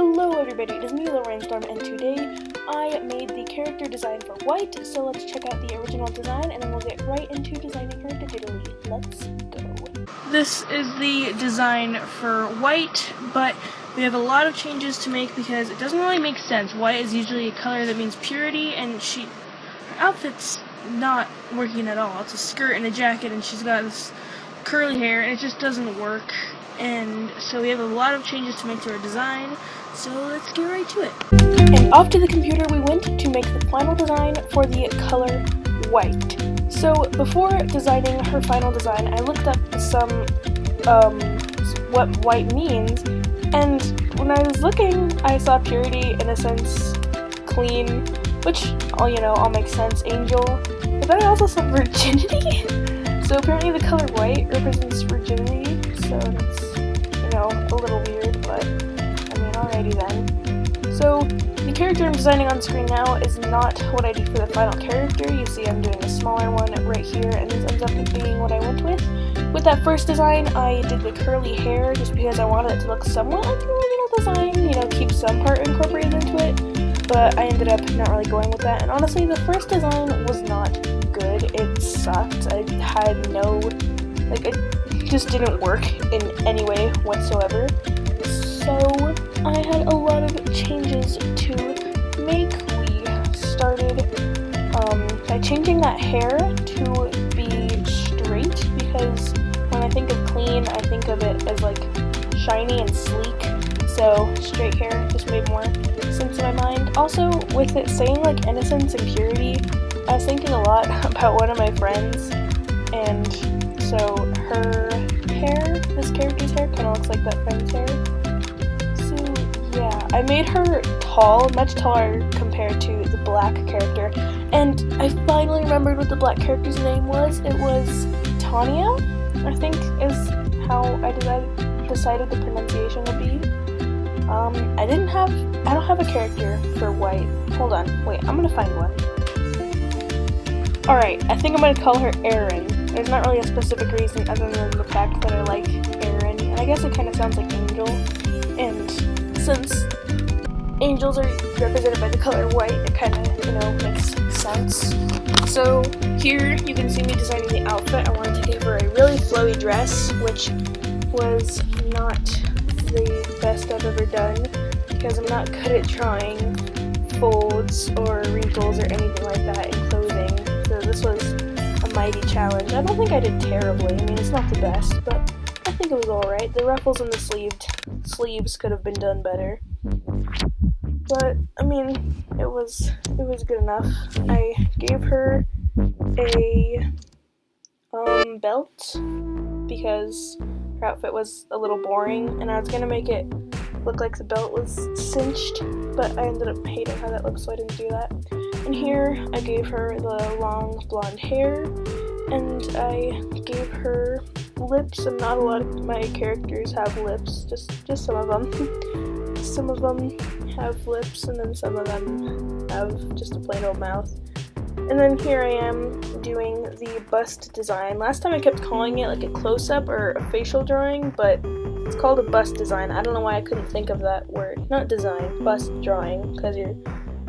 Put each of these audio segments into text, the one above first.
Hello everybody, it is me, Storm, and today I made the character design for White, so let's check out the original design and then we'll get right into designing her digitally. Let's go. This is the design for White, but we have a lot of changes to make because it doesn't really make sense. White is usually a color that means purity, and her outfit's not working at all. It's a skirt and a jacket and she's got this curly hair and it just doesn't work. And so we have a lot of changes to make to our design, so let's get right to it. And off to the computer we went to make the final design for the color White. So before designing her final design, I looked up what white means, and when I was looking, I saw purity, innocence, clean, which all makes sense, angel, but then I also saw virginity. So apparently the color white represents virginity, so it's, a little weird, but alrighty then. So the character I'm designing on screen now is not what I did for the final character. You see I'm doing a smaller one right here, and this ends up being what I went with. With that first design, I did the curly hair just because I wanted it to look somewhat like the original design, keep some part incorporated into it, but I ended up not really going with that, and honestly the first design was not good. It sucked. I had it just didn't work in any way whatsoever. So I had a lot of changes to make. We started by changing that hair to be straight, because when I think of clean, I think of it as shiny and sleek. So straight hair just made more sense in my mind. Also, with it saying innocence and purity, I was thinking a lot about one of my friends, and so her hair, this character's hair, kind of looks like that friend's hair. So yeah, I made her tall, much taller compared to the black character, and I finally remembered what the black character's name was. It was Tanya, I think is how I decided the pronunciation would be. I don't have a character for White. Hold on, wait, I'm gonna find one. Alright, I think I'm gonna call her Erin. There's not really a specific reason other than the fact that I like Erin, and I guess it kind of sounds like angel, and since angels are represented by the color white, it kind of, makes sense. So here you can see me designing the outfit. I wanted to give her a really flowy dress, which was not the best I've ever done, because I'm not good at drawing folds or wrinkles or anything like that in clothing. So this was a mighty challenge. I don't think I did terribly. It's not the best, but I think it was alright. The ruffles and the sleeves could have been done better. But, it was good enough. I gave her a belt because her outfit was a little boring, and I was gonna make it look like the belt was cinched, but I ended up hating how that looked, so I didn't do that. And here I gave her the long blonde hair, and I gave her lips, and not a lot of my characters have lips, just some of them. Some of them have lips, and then some of them have just a plain old mouth. And then here I am doing the bust design. Last time I kept calling it a close-up or a facial drawing, but it's called a bust design. I don't know why I couldn't think of that word. Not design, bust drawing, because you're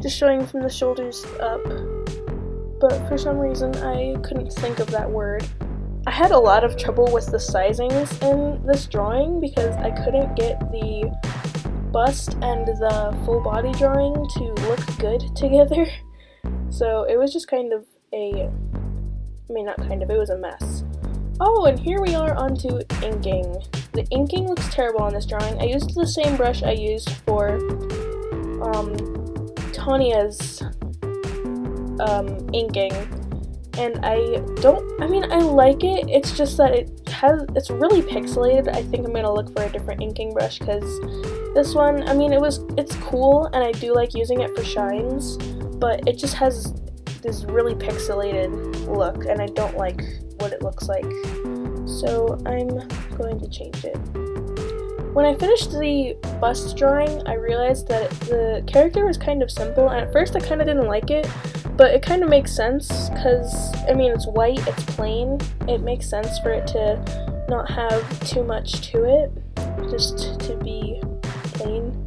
just showing from the shoulders up. But for some reason I couldn't think of that word. I had a lot of trouble with the sizings in this drawing because I couldn't get the bust and the full body drawing to look good together. So it was just it was a mess. Oh, and here we are onto inking. The inking looks terrible on this drawing. I used the same brush I used for Tanya's inking, and I like it. It's just that it's really pixelated. I think I'm gonna look for a different inking brush, because this one, it's cool and I do like using it for shines, but it just has this really pixelated look, and I don't like what it looks like. So I'm going to change it. When I finished the bust drawing, I realized that the character was kind of simple, and at first I kind of didn't like it, but it kind of makes sense, because, it's white, it's plain, it makes sense for it to not have too much to it, just to be plain.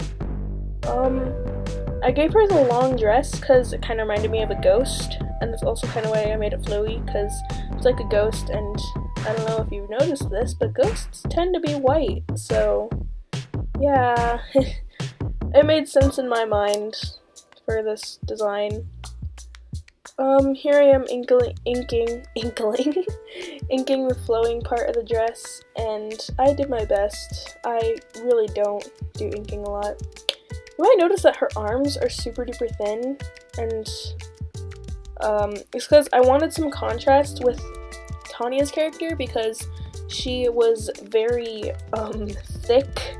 I gave her the long dress because it kind of reminded me of a ghost, and that's also kind of why I made it flowy, because it's like a ghost, and I don't know if you've noticed this, but ghosts tend to be white, so yeah, it made sense in my mind for this design. Here I am inking the flowing part of the dress, and I did my best. I really don't do inking a lot. You might notice that her arms are super duper thin, and it's because I wanted some contrast with Tanya's character, because she was very thick,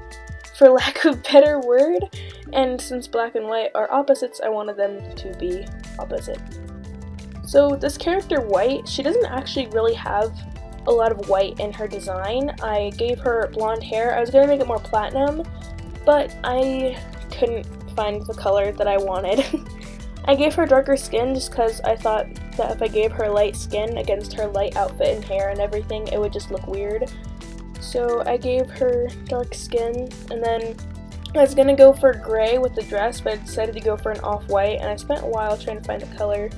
for lack of a better word, and since black and white are opposites, I wanted them to be opposite. So this character White, she doesn't actually really have a lot of white in her design. I gave her blonde hair. I was going to make it more platinum, but I couldn't find the color that I wanted. I gave her darker skin just because I thought that if I gave her light skin against her light outfit and hair and everything, it would just look weird. So I gave her dark skin, and then I was gonna go for gray with the dress, but I decided to go for an off-white, and I spent a while trying to find the color,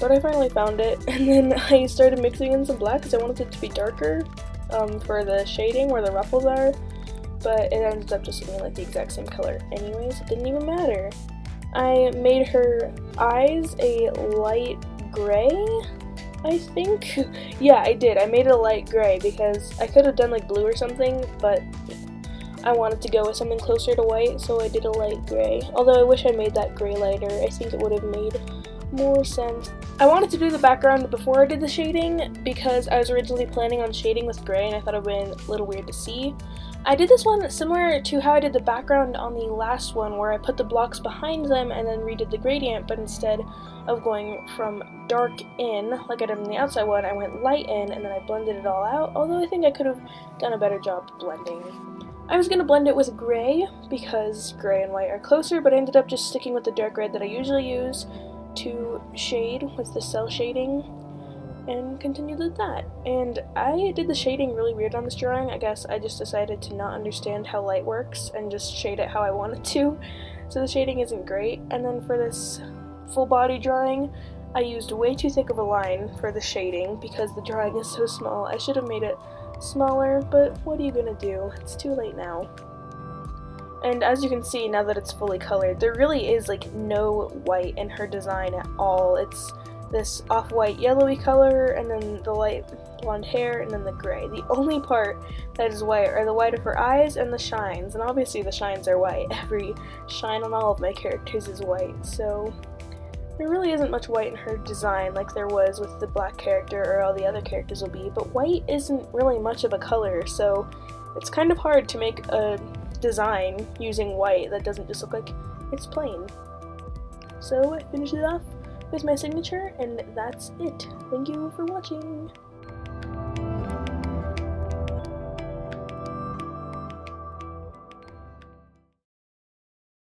but I finally found it. And then I started mixing in some black because I wanted it to be darker for the shading where the ruffles are, but it ended up just looking like the exact same color anyways. It didn't even matter. I made her eyes a light gray, I think. Yeah, I did. I made it a light gray because I could have done like blue or something, but I wanted to go with something closer to white, so I did a light gray. Although I wish I made that gray lighter. I think it would have made more sense. I wanted to do the background before I did the shading because I was originally planning on shading with gray, and I thought it would have been a little weird to see. I did this one similar to how I did the background on the last one, where I put the blocks behind them and then redid the gradient, but instead of going from dark in, like I did on the outside one, I went light in, and then I blended it all out, although I think I could have done a better job blending. I was going to blend it with gray, because gray and white are closer, but I ended up just sticking with the dark red that I usually use to shade with the cell shading, and continued with that. And I did the shading really weird on this drawing. I guess I just decided to not understand how light works and just shade it how I wanted to, so the shading isn't great. And then for this full body drawing, I used way too thick of a line for the shading because the drawing is so small. I should have made it smaller, but what are you gonna do? It's too late now. And as you can see, now that it's fully colored, there really is like no white in her design at all. It's this off-white yellowy color, and then the light blonde hair, and then the gray. The only part that is white are the white of her eyes and the shines, and obviously the shines are white. Every shine on all of my characters is white, so there really isn't much white in her design like there was with the black character or all the other characters will be, but white isn't really much of a color, so it's kind of hard to make a design using white that doesn't just look like it's plain. So I finished it off with my signature, and that's it. Thank you for watching.